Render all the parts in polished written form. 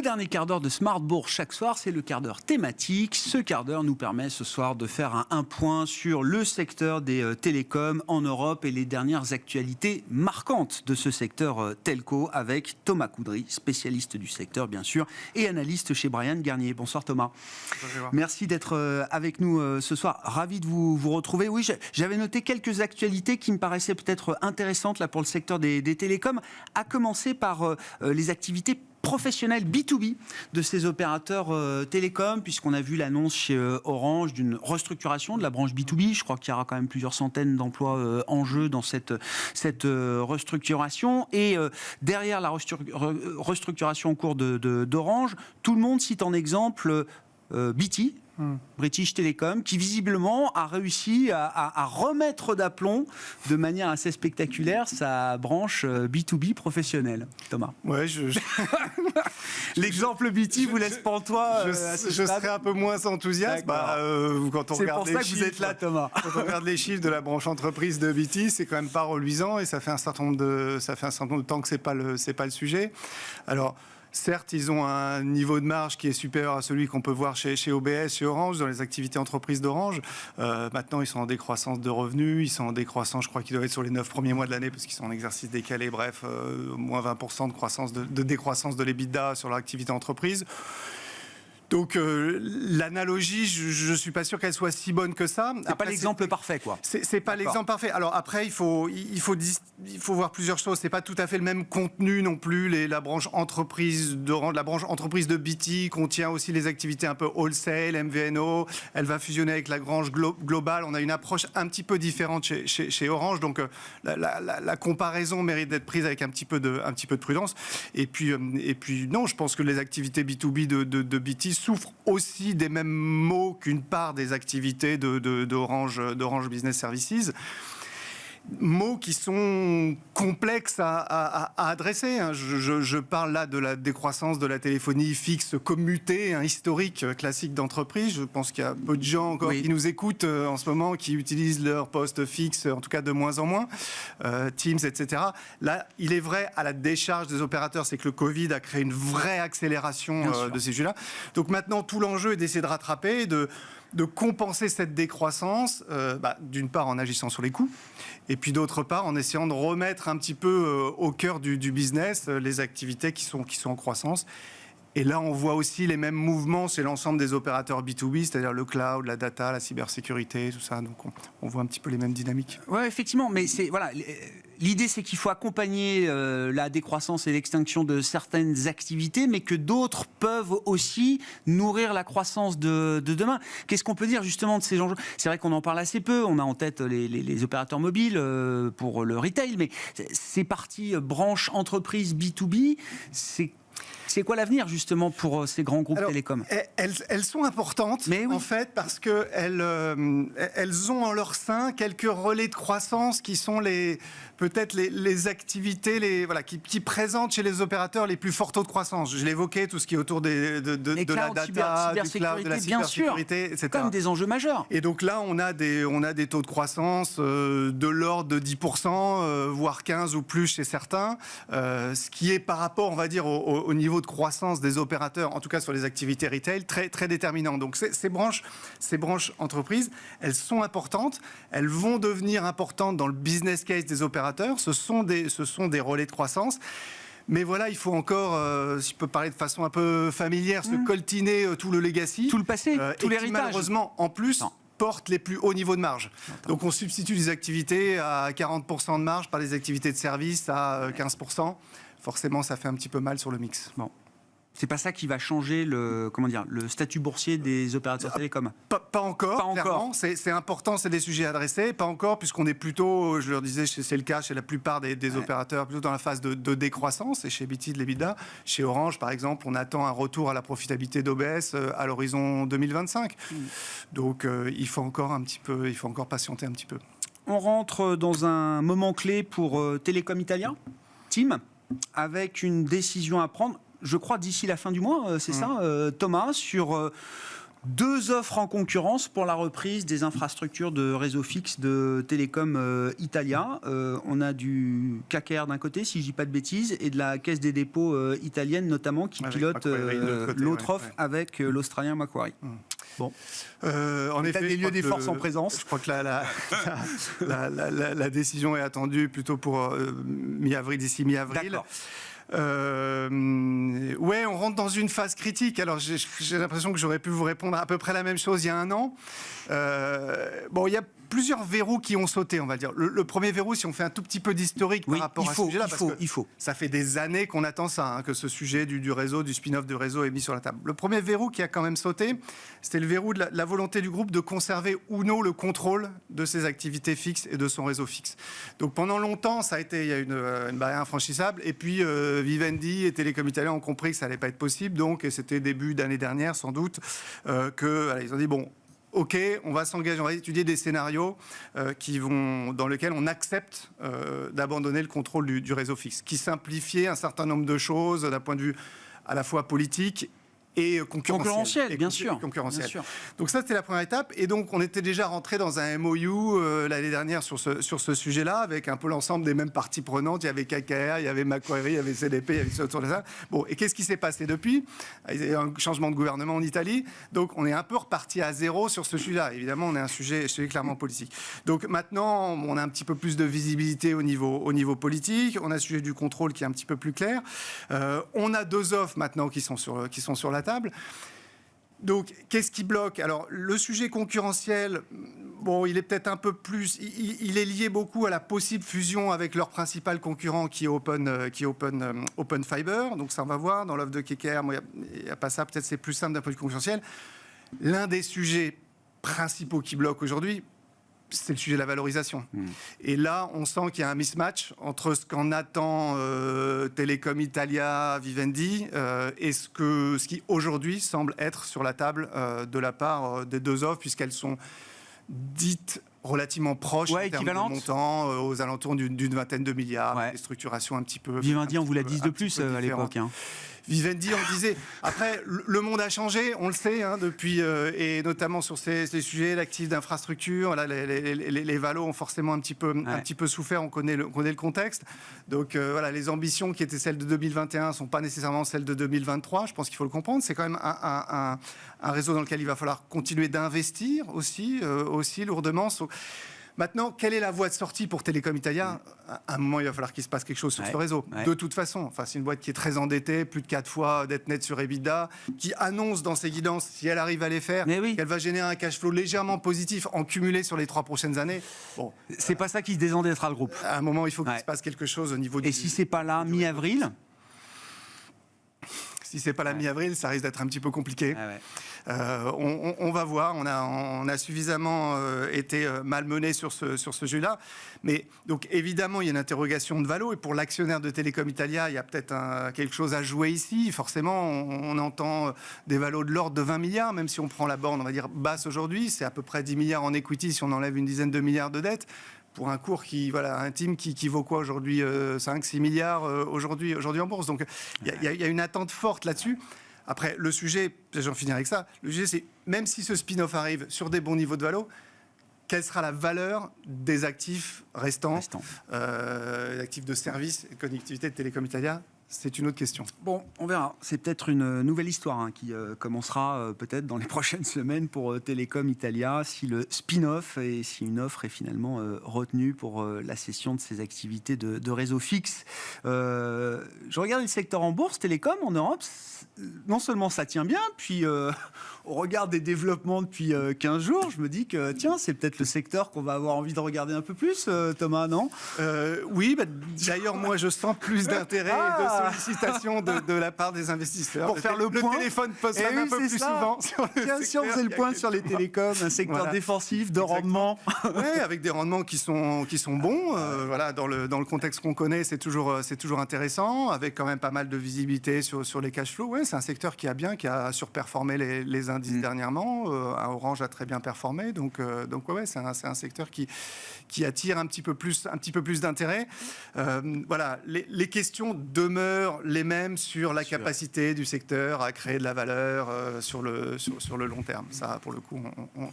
dernier quart d'heure de Smart Bourse chaque soir, c'est le quart d'heure thématique. Ce quart d'heure nous permet ce soir de faire un point sur le secteur des télécoms en Europe et les dernières actualités marquantes de ce secteur telco avec Thomas Coudry, spécialiste du secteur bien sûr, et analyste chez Bryan Garnier. Bonsoir Thomas. Bonjour. Merci d'être avec nous ce soir. Ravi de vous retrouver. Oui, j'avais noté quelques actualités qui me paraissaient peut-être intéressantes là, pour le secteur des télécoms, à commencer par les activités professionnels B2B de ces opérateurs télécoms, puisqu'on a vu l'annonce chez Orange d'une restructuration de la branche B2B. Je crois qu'il y aura quand même plusieurs centaines d'emplois en jeu dans cette restructuration. Et derrière la restructuration en cours d'Orange, tout le monde cite en exemple BT, British Telecom, qui visiblement a réussi à remettre d'aplomb de manière assez spectaculaire sa branche B2B professionnelle. Thomas. Ouais, L'exemple BT vous laisse pantois. Je serais un peu moins enthousiaste. Quand on regarde pour ça que vous êtes là, Thomas. Quand on regarde les chiffres de la branche entreprise de BT, c'est quand même pas reluisant et ça fait un certain nombre de temps que c'est pas le sujet. Alors. Certes, ils ont un niveau de marge qui est supérieur à celui qu'on peut voir chez OBS, chez Orange, dans les activités entreprises d'Orange. Maintenant, ils sont en décroissance de revenus, ils sont en décroissance, je crois qu'ils doivent être sur les 9 premiers mois de l'année, parce qu'ils sont en exercice décalé, bref, moins 20% de décroissance de l'EBITDA sur leur activité entreprise. Donc l'analogie, je ne suis pas sûr qu'elle soit si bonne que ça. C'est pas l'exemple parfait, quoi. C'est pas l'exemple parfait. Alors après, il faut voir plusieurs choses. C'est pas tout à fait le même contenu non plus. La branche entreprise la branche entreprise de BT contient aussi les activités un peu wholesale, MVNO. Elle va fusionner avec la branche globale. On a une approche un petit peu différente chez Orange. Donc la comparaison mérite d'être prise avec un petit peu de prudence. Et puis non, je pense que les activités B2B de BT souffrent aussi des mêmes maux qu'une part des activités d'Orange Business Services. Mots qui sont complexes à adresser. Je parle là de la décroissance de la téléphonie fixe commutée, historique, classique d'entreprise. Je pense qu'il y a peu de gens encore qui nous écoutent en ce moment, qui utilisent leur poste fixe, en tout cas de moins en moins, Teams, etc. Là, il est vrai, à la décharge des opérateurs, c'est que le Covid a créé une vraie accélération de ces sujets-là. Donc maintenant, tout l'enjeu est d'essayer de rattraper, de compenser cette décroissance, d'une part en agissant sur les coûts, et puis d'autre part en essayant de remettre un petit peu au cœur du business les activités qui sont en croissance. Et là, on voit aussi les mêmes mouvements chez l'ensemble des opérateurs B2B, c'est-à-dire le cloud, la data, la cybersécurité, tout ça. Donc, on voit un petit peu les mêmes dynamiques. Oui, effectivement. Mais l'idée, c'est qu'il faut accompagner la décroissance et l'extinction de certaines activités, mais que d'autres peuvent aussi nourrir la croissance de demain. Qu'est-ce qu'on peut dire justement de ces enjeux ? C'est vrai qu'on en parle assez peu. On a en tête les opérateurs mobiles pour le retail, mais ces parties branches entreprises B2B, c'est quoi l'avenir justement pour ces grands groupes télécoms ? Elles sont importantes en fait parce qu'elles ont en leur sein quelques relais de croissance qui sont peut-être les activités qui présentent chez les opérateurs les plus forts taux de croissance. Je l'évoquais, tout ce qui est autour de la data, du cloud, de la cybersécurité, etc. Comme des enjeux majeurs. Et donc là, on a des taux de croissance de l'ordre de 10%, voire 15% ou plus chez certains, ce qui est par rapport, on va dire, au niveau de croissance des opérateurs, en tout cas sur les activités retail, très, très déterminant. Donc ces branches entreprises, elles sont importantes, elles vont devenir importantes dans le business case des opérateurs. Ce sont des relais de croissance. Mais voilà, il faut encore, si je peux parler de façon un peu familière, se coltiner tout le legacy. Tout le passé, tout l'héritage. Malheureusement, en plus, portent les plus hauts niveaux de marge. Donc on substitue des activités à 40% de marge par des activités de service à 15%. Forcément, ça fait un petit peu mal sur le mix. Bon. C'est pas ça qui va changer le statut boursier des opérateurs télécoms. Pas encore. C'est important, c'est des sujets adressés. Pas encore, puisqu'on est plutôt, je leur disais, c'est le cas chez la plupart des opérateurs, plutôt dans la phase de décroissance. Et chez BT de l'EBITDA, chez Orange, par exemple, on attend un retour à la profitabilité d'OBS à l'horizon 2025. Donc, il faut encore patienter un petit peu. On rentre dans un moment clé pour Telecom Italia, TIM, avec une décision à prendre. Je crois d'ici la fin du mois, c'est ça, Thomas, sur 2 offres en concurrence pour la reprise des infrastructures de réseau fixe de Telecom Italia. On a du KKR d'un côté, si je ne dis pas de bêtises, et de la Caisse des dépôts italienne notamment, qui pilote l'autre offre avec l'Australien Macquarie. Bon. En effet, des lieux des forces en présence. Je crois que la décision est attendue plutôt pour mi-avril, d'ici mi-avril. D'accord. Ouais, on rentre dans une phase critique. Alors, j'ai l'impression que j'aurais pu vous répondre à peu près la même chose il y a un an. Bon, il y a plusieurs verrous qui ont sauté, on va dire. Le premier verrou, si on fait un tout petit peu d'historique par rapport à ce sujet-là, il faut. Ça fait des années qu'on attend ça, que ce sujet du réseau, du spin-off de réseau est mis sur la table. Le premier verrou qui a quand même sauté, c'était le verrou de la volonté du groupe de conserver ou non le contrôle de ses activités fixes et de son réseau fixe. Donc pendant longtemps, il y a une barrière infranchissable, et puis Vivendi et Telecom Italia ont compris que ça n'allait pas être possible, et c'était début d'année dernière sans doute, ils ont dit bon, OK, on va s'engager, on va étudier des scénarios dans lesquels on accepte d'abandonner le contrôle du réseau fixe, qui simplifiait un certain nombre de choses d'un point de vue à la fois politique et concurrentiel. Bien sûr. Donc ça, c'était la première étape. Et donc, on était déjà rentré dans un MOU l'année dernière sur ce sujet-là, avec un peu l'ensemble des mêmes parties prenantes. Il y avait KKR, il y avait Macquarie, il y avait CDP, il y avait autour de ça. Bon, et qu'est-ce qui s'est passé depuis ? Il y a eu un changement de gouvernement en Italie. Donc, on est un peu reparti à zéro sur ce sujet-là. Évidemment, on est un sujet clairement politique. Donc, maintenant, on a un petit peu plus de visibilité au niveau politique. On a le sujet du contrôle qui est un petit peu plus clair. On a 2 offres maintenant qui sont sur la table. Donc, qu'est-ce qui bloque ? Alors, le sujet concurrentiel, bon, il est peut-être un peu plus... Il est lié beaucoup à la possible fusion avec leur principal concurrent qui est Open Fiber. Donc, ça, on va voir. Dans l'offre de KKR, il n'y a pas ça. Peut-être c'est plus simple d'un point de vue concurrentiel. L'un des sujets principaux qui bloquent aujourd'hui, c'est le sujet de la valorisation. Et là, on sent qu'il y a un mismatch entre ce qu'en attend Telecom Italia, Vivendi, et ce qui aujourd'hui semble être sur la table de la part des 2 offres, puisqu'elles sont dites relativement proches en termes de montant, aux alentours d'une vingtaine de milliards, des structurations un petit peu... Vivendi, on vous l'a dit de plus à l'époque. Vivendi, on disait... Après, le monde a changé, on le sait, depuis, et notamment sur ces sujets, l'actif d'infrastructure, là, les valos ont forcément un petit peu souffert, on connaît le contexte. Donc les ambitions qui étaient celles de 2021 ne sont pas nécessairement celles de 2023, je pense qu'il faut le comprendre. C'est quand même un réseau dans lequel il va falloir continuer d'investir aussi lourdement. Maintenant, quelle est la voie de sortie pour Telecom Italia ? À un moment, il va falloir qu'il se passe quelque chose sur ce réseau. De toute façon, c'est une boîte qui est très endettée, plus de 4 fois dette nette sur EBITDA, qui annonce dans ses guidances, si elle arrive à les faire, qu'elle va générer un cash flow légèrement positif en cumulé sur les 3 prochaines années. Bon, c'est pas ça qui désendettera le groupe. À un moment, il faut qu'il se passe quelque chose au niveau du... Et si c'est pas là, mi-avril ? Si c'est pas la mi-avril, ça risque d'être un petit peu compliqué. On va voir. On a suffisamment été malmené sur ce jeu-là. Mais donc évidemment, il y a une interrogation de valo. Et pour l'actionnaire de Telecom Italia, il y a peut-être quelque chose à jouer ici. Forcément, on entend des valos de l'ordre de 20 milliards, même si on prend la borne, on va dire, basse aujourd'hui. C'est à peu près 10 milliards en equity si on enlève une dizaine de milliards de dettes. Pour un cours intime qui vaut quoi aujourd'hui, 5-6 milliards aujourd'hui en bourse. Donc il y a une attente forte là-dessus. Après, le sujet, j'en finirai avec ça, le sujet c'est, même si ce spin-off arrive sur des bons niveaux de valo, quelle sera la valeur des actifs restants. Les actifs de services et connectivité de Telecom Italia? C'est une autre question. Bon, on verra. C'est peut-être une nouvelle histoire qui commencera peut-être dans les prochaines semaines pour Telecom Italia, si le spin-off et si une offre est finalement retenue pour la cession de ses activités de réseau fixe. Je regarde le secteur en bourse, Télécom, en Europe. Non seulement ça tient bien, puis on regarde des développements depuis 15 jours, je me dis que tiens, c'est peut-être le secteur qu'on va avoir envie de regarder un peu plus, Thomas, non? Oui, d'ailleurs, moi, je sens plus d'intérêt et de sollicitations de la part des investisseurs. Pour faire le point. Le téléphone poste un peu plus souvent. Si on faisait le point sur les télécoms, un secteur défensif, de rendement. Oui, avec des rendements qui sont bons. Dans le contexte qu'on connaît, c'est toujours intéressant, avec quand même pas mal de visibilité sur les cash flows. Ouais, c'est un secteur qui a surperformé les indices dernièrement. Orange a très bien performé. Donc c'est un secteur qui attire un petit peu plus d'intérêt. Les questions demeurent demeurent les mêmes sur la Sûr. capacité du secteur à créer de la valeur sur le long terme. Ça, pour le coup,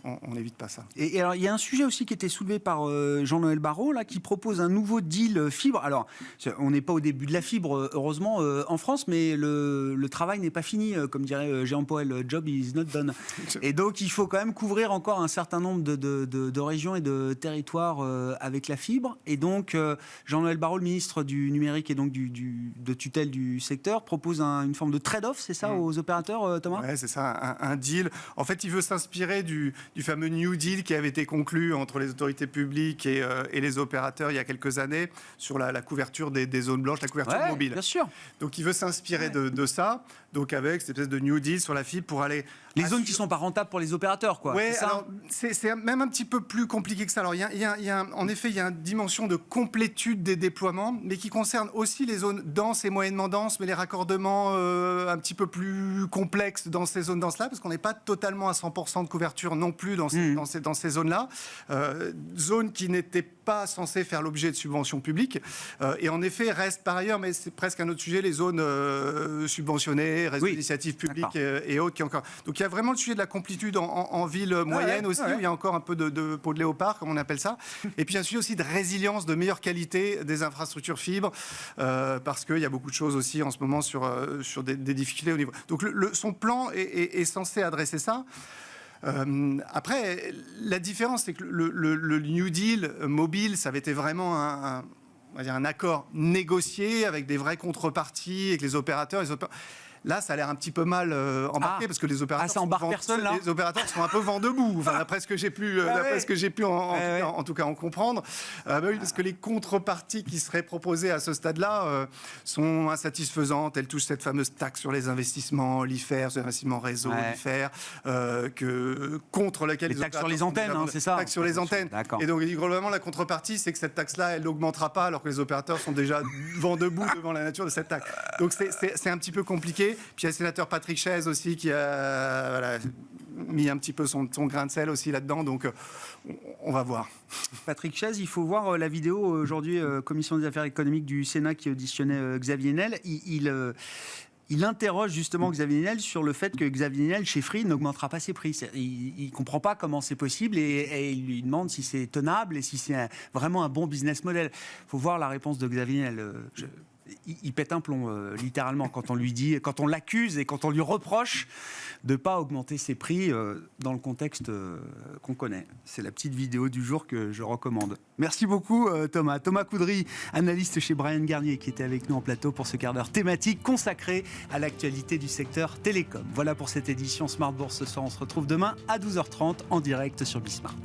on n'évite pas ça. Et alors, il y a un sujet aussi qui était soulevé par Jean-Noël Barrot, là, qui propose un nouveau deal fibre. Alors, on n'est pas au début de la fibre, heureusement, en France, mais le travail n'est pas fini, comme dirait Jean-Paul, job is not done. Et donc, il faut quand même couvrir encore un certain nombre de régions et de territoires avec la fibre. Et donc, Jean-Noël Barrot, le ministre du numérique et donc de tutelle du secteur, propose une forme de trade-off, c'est ça, aux opérateurs, Thomas ? Ouais, c'est ça, un deal. En fait, il veut s'inspirer du fameux New Deal qui avait été conclu entre les autorités publiques et les opérateurs il y a quelques années sur la couverture des zones blanches, la couverture mobile. Bien sûr. Donc, il veut s'inspirer de ça, donc avec cette espèce de New Deal sur la fibre pour aller... Les zones qui ne sont pas rentables pour les opérateurs, quoi. Oui, c'est alors c'est même un petit peu plus compliqué que ça. Alors, en effet, il y a une dimension de complétude des déploiements, mais qui concerne aussi les zones denses et moyennement denses, mais les raccordements un petit peu plus complexes dans ces zones denses-là, parce qu'on n'est pas totalement à 100% de couverture non plus dans ces zones-là. Zones qui n'étaient pas censées faire l'objet de subventions publiques. Et en effet, restent par ailleurs, mais c'est presque un autre sujet, les zones subventionnées, réseaux d'initiatives publiques et autres qui encore... Donc, il y a vraiment le sujet de la complétude en ville moyenne aussi, où il y a encore un peu de peau de léopard, comme on appelle ça. Et puis un sujet aussi de résilience, de meilleure qualité des infrastructures fibres, parce qu'il y a beaucoup de choses aussi en ce moment sur des difficultés au niveau. Donc son plan est censé adresser ça. Après, la différence, c'est que le New Deal mobile, ça avait été vraiment on va dire un accord négocié avec des vraies contreparties avec les opérateurs. Là, ça a l'air un petit peu mal embarqué parce que les opérateurs, ça embarque personne, là. les opérateurs sont un peu vent debout. Enfin, d'après ce que j'ai pu, en tout cas en comprendre. Oui, parce que les contreparties qui seraient proposées à ce stade-là sont insatisfaisantes. Elles touchent cette fameuse taxe sur les investissements, l'IFER, sur les investissements réseau, l'IFER, contre laquelle les taxes sur les antennes, c'est ça. Taxes sur les antennes. D'accord. Et donc, globalement, la contrepartie, c'est que cette taxe-là, elle n'augmentera pas, alors que les opérateurs sont déjà vent debout devant la nature de cette taxe. Donc, c'est un petit peu compliqué. Puis il y a le sénateur Patrick Chaize aussi qui a mis un petit peu son grain de sel aussi là-dedans. Donc on va voir. Patrick Chaize, il faut voir la vidéo aujourd'hui, Commission des affaires économiques du Sénat qui auditionnait Xavier Niel. Il interroge justement Xavier Niel sur le fait que Xavier Niel, chez Free, n'augmentera pas ses prix. Il ne comprend pas comment c'est possible et il lui demande si c'est tenable et si c'est vraiment un bon business model. Il faut voir la réponse de Xavier Niel. Il pète un plomb, littéralement, quand on lui dit, quand on l'accuse et quand on lui reproche de ne pas augmenter ses prix dans le contexte qu'on connaît. C'est la petite vidéo du jour que je recommande. Merci beaucoup, Thomas. Thomas Coudry, analyste chez Bryan Garnier, qui était avec nous en plateau pour ce quart d'heure thématique consacré à l'actualité du secteur télécom. Voilà pour cette édition Smart Bourse ce soir. On se retrouve demain à 12h30 en direct sur Bismart.